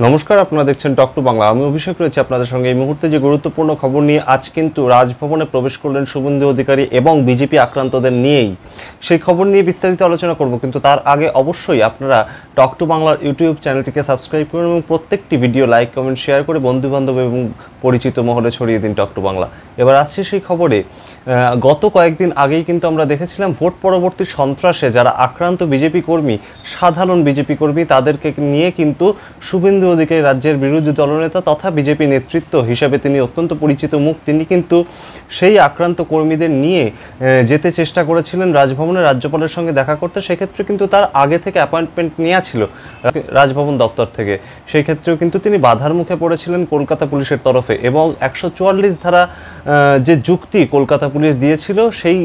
নমস্কার, আপনারা দেখছেন টক টু বাংলা। আমি অভিষেক রয়েছে আপনাদের সঙ্গে। এই মুহূর্তে যে গুরুত্বপূর্ণ খবর নিয়ে আজ কিন্তু রাজভবনে প্রবেশ করলেন শুভেন্দু অধিকারী এবং বিজেপি আক্রান্তদের নিয়েই, সেই খবর নিয়ে বিস্তারিত আলোচনা করব। কিন্তু তার আগে অবশ্যই আপনারা টক টু বাংলার ইউটিউব চ্যানেলটিকে সাবস্ক্রাইব করুন এবং প্রত্যেকটি ভিডিও লাইক, কমেন্ট, শেয়ার করে বন্ধুবান্ধব এবং পরিচিত মহলে ছড়িয়ে দিন টক টু বাংলা। এবার আসছে সেই খবরে। গত কয়েকদিন আগেই কিন্তু আমরা দেখেছিলাম ভোট পরবর্তী সন্ত্রাসে যারা আক্রান্ত বিজেপি কর্মী, সাধারণ বিজেপি কর্মী, তাদেরকে নিয়ে কিন্তু শুভেন্দু অধিকারী রাজ্যের বিরোধী দলনেতা তথা বিজেপি নেতৃত্ব হিসেবে তিনি অত্যন্ত পরিচিত মুখ। তিনি কিন্তু সেই আক্রান্ত কর্মীদের নিয়ে যেতে চেষ্টা করেছিলেন রাজভবনে রাজ্যপালের সঙ্গে দেখা করতে। সেক্ষেত্রে কিন্তু তার আগে থেকে অ্যাপয়েন্টমেন্ট নেওয়া ছিল রাজভবন দপ্তর থেকে। সেই ক্ষেত্রেও কিন্তু তিনি বাধার মুখে পড়েছিলেন কলকাতা পুলিশের তরফে, এবং 144 ধারা যে যুক্তি কলকাতা পুলিশ দিয়েছিল সেই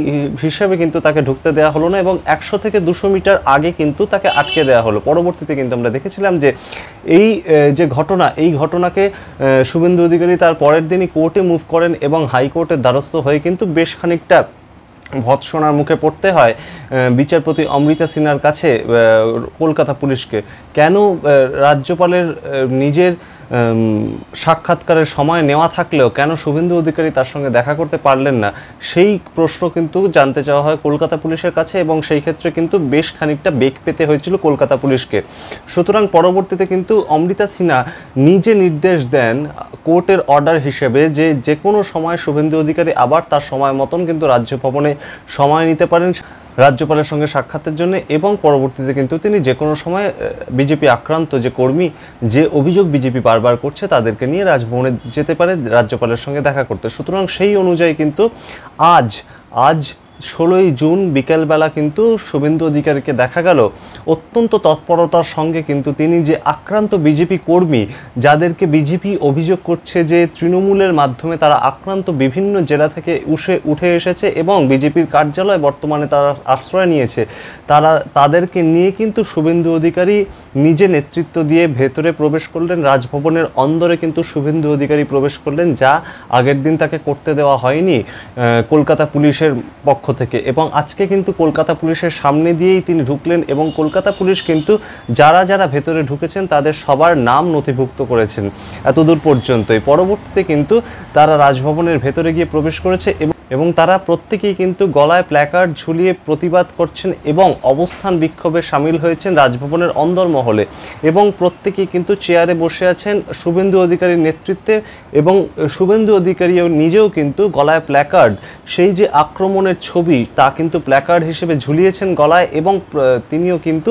হিসাবে কিন্তু তাকে ঢুকতে দেওয়া হলো না, এবং 100 থেকে 200 মিটার আগে কিন্তু তাকে আটকে দেওয়া হলো। পরবর্তীতে কিন্তু আমরা দেখেছিলাম যে এই যে ঘটনা, এই ঘটনাকে শুভেন্দু অধিকারী তার পরের দিনই কোর্টে মুভ করেন এবং হাইকোর্টের দ্বারস্থ হয়ে কিন্তু বেশ খানিকটা ভৎসনার মুখে পড়তে হয় বিচারপতি অমৃতা সিনহার কাছে কলকাতা পুলিশকে। কেন রাজ্যপালের নিজের সাক্ষাৎকারের সময় নেওয়া থাকলেও কেন শুভেন্দু অধিকারী তার সঙ্গে দেখা করতে পারলেন না, সেই প্রশ্ন কিন্তু জানতে চাওয়া হয় কলকাতা পুলিশের কাছে, এবং সেই ক্ষেত্রে কিন্তু বেশ খানিকটা বেগ পেতে হয়েছিল কলকাতা পুলিশকে। সুতরাং পরবর্তীতে কিন্তু অমৃতা সিনহা নিজে নির্দেশ দেন কোর্টের অর্ডার হিসেবে যে কোনো সময় শুভেন্দু অধিকারী আবার তার সময় মতন কিন্তু রাজ্যভবনে সময় নিতে পারেন রাজ্যপালের সঙ্গে সাক্ষাতের জন্য, এবং পরবর্তীতে কিন্তু তিনি যে কোনো সময় বিজেপি আক্রান্ত যে কর্মী, যে অভিযোগ বিজেপি বারবার করছে, তাদেরকে নিয়ে রাজভবনে যেতে পারে রাজ্যপালের সঙ্গে দেখা করতে। সুতরাং সেই অনুযায়ী কিন্তু আজ 16ই জুন বিকেলবেলা কিন্তু শুভেন্দু অধিকারীকে দেখা গেল অত্যন্ত তৎপরতার সঙ্গে। কিন্তু তিনি যে আক্রান্ত বিজেপি কর্মী, যাদেরকে বিজেপি অভিযোগ করছে যে তৃণমূলের মাধ্যমে তারা আক্রান্ত, বিভিন্ন জেলা থেকে উঠে এসেছে এবং বিজেপির কার্যালয়ে বর্তমানে তারা আশ্রয় নিয়েছে, তাদেরকে নিয়ে কিন্তু শুভেন্দু অধিকারী নিজে নেতৃত্ব দিয়ে ভেতরে প্রবেশ করলেন। রাজভবনের অন্দরে কিন্তু শুভেন্দু অধিকারী প্রবেশ করলেন, যা আগের দিন তাকে করতে দেওয়া হয়নি কলকাতা পুলিশের পক্ষ থেকে। এবং আজকে কিন্তু কলকাতা পুলিশের সামনে দিয়েই তিনি ঢুকলেন, এবং কলকাতা পুলিশ কিন্তু যারা যারা ভেতরে ঢুকেছেন তাদের সবার নাম নথিভুক্ত করেছেন এতদূর পর্যন্তই। পরবর্তীতে কিন্তু তারা রাজভবনের ভেতরে গিয়ে প্রবেশ করেছে এবং তারা প্রত্যেকেই কিন্তু গলায় প্ল্যাকার্ড ঝুলিয়ে প্রতিবাদ করছেন এবং অবস্থান বিক্ষোভে সামিল হয়েছেন রাজভবনের অন্দরমহলে, এবং প্রত্যেকেই কিন্তু চেয়ারে বসে আছেন শুভেন্দু অধিকারীর নেতৃত্বে। এবং শুভেন্দু অধিকারীও নিজেও কিন্তু গলায় প্ল্যাকার্ড, সেই যে আক্রমণের ছবি, তা কিন্তু প্ল্যাকার্ড হিসেবে ঝুলিয়েছেন গলায়, এবং তিনিও কিন্তু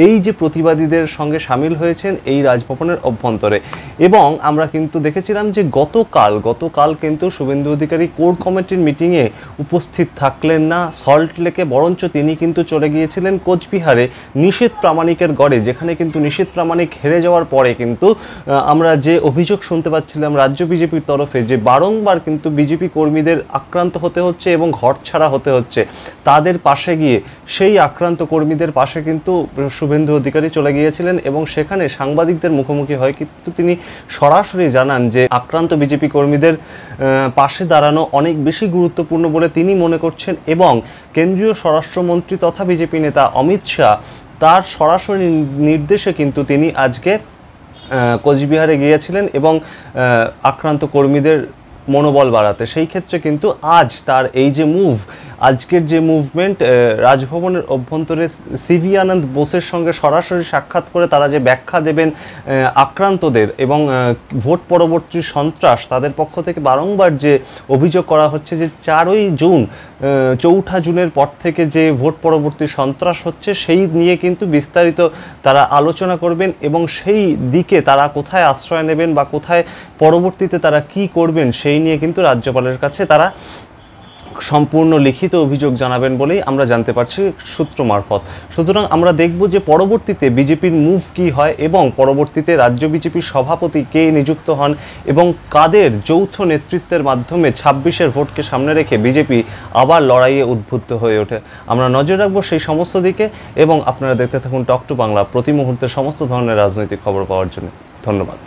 এই যে প্রতিবাদীদের সঙ্গে সামিল হয়েছেন এই রাজভবনের অভ্যন্তরে। এবং আমরা কিন্তু দেখেছিলাম যে গতকাল কিন্তু শুভেন্দু অধিকারী কোর কমিটির মিটিংয়ে উপস্থিত থাকলেন না সল্ট লেকে, বরঞ্চ তিনি কিন্তু চলে গিয়েছিলেন কোচবিহারে নিশীথ প্রামাণিকের গড়ে, যেখানে কিন্তু নিশীথ প্রামাণিক হেরে যাওয়ার পরে কিন্তু আমরা যে অভিযোগ শুনতে পাচ্ছিলাম রাজ্য বিজেপির তরফে, যে বারংবার কিন্তু বিজেপি কর্মীদের আক্রান্ত হতে হচ্ছে এবং ঘর ছাড়া হতে হচ্ছে, তাদের পাশে গিয়ে সেই আক্রান্ত কর্মীদের পাশে কিন্তু শুভেন্দু অধিকারী চলে গিয়েছিলেন, এবং সেখানে সাংবাদিকদের মুখোমুখি হয় কিন্তু তিনি সরাসরি জানান যে আক্রান্ত বিজেপি কর্মীদের পাশে দাঁড়ানো অনেক বেশি গুরুত্বপূর্ণ বলে তিনি মনে করছেন। এবং কেন্দ্রীয় স্বরাষ্ট্রমন্ত্রী তথা বিজেপি নেতা অমিত শাহ, তার সরাসরি নির্দেশে কিন্তু তিনি আজকে কোচবিহারে গিয়েছিলেন এবং আক্রান্ত কর্মীদের মনোবল বাড়াতে। সেই ক্ষেত্রে কিন্তু আজ তার এই যে আজকের যে মুভমেন্ট, রাজভবনের অভ্যন্তরে সিভি আনন্দ বোসের সঙ্গে সরাসরি সাক্ষাৎ করে তারা যে ব্যাখ্যা দেবেন আক্রান্তদের, এবং ভোট পরবর্তী সন্ত্রাস, তাদের পক্ষ থেকে বারংবার যে অভিযোগ করা হচ্ছে যে 4 জুনের পর থেকে যে ভোট পরবর্তী সন্ত্রাস হচ্ছে, সেই নিয়ে কিন্তু বিস্তারিত তারা আলোচনা করবেন, এবং সেই দিকে তারা কোথায় আশ্রয় নেবেন বা কোথায় পরবর্তীতে তারা কি করবেন, সেই নিয়ে কিন্তু রাজ্যপালের কাছে তারা সম্পূর্ণ লিখিত অভিযোগ জানাবেন বলেই আমরা জানতে পারছি সূত্র মারফত। সুতরাং আমরা দেখব যে পরবর্তীতে বিজেপির মুভ কি হয়, এবং পরবর্তীতে রাজ্য বিজেপির সভাপতি কে নিযুক্ত হন, এবং কাদের যৌথ নেতৃত্বের মাধ্যমে 26-এর ভোটকে সামনে রেখে বিজেপি আবার লড়াইয়ে উদ্বুদ্ধ হয়ে ওঠে। আমরা নজর রাখবো সেই সমস্ত দিকে, এবং আপনারা দেখতে থাকুন টক টু বাংলা প্রতি মুহূর্তে সমস্ত ধরনের রাজনৈতিক খবর পাওয়ার জন্য। ধন্যবাদ।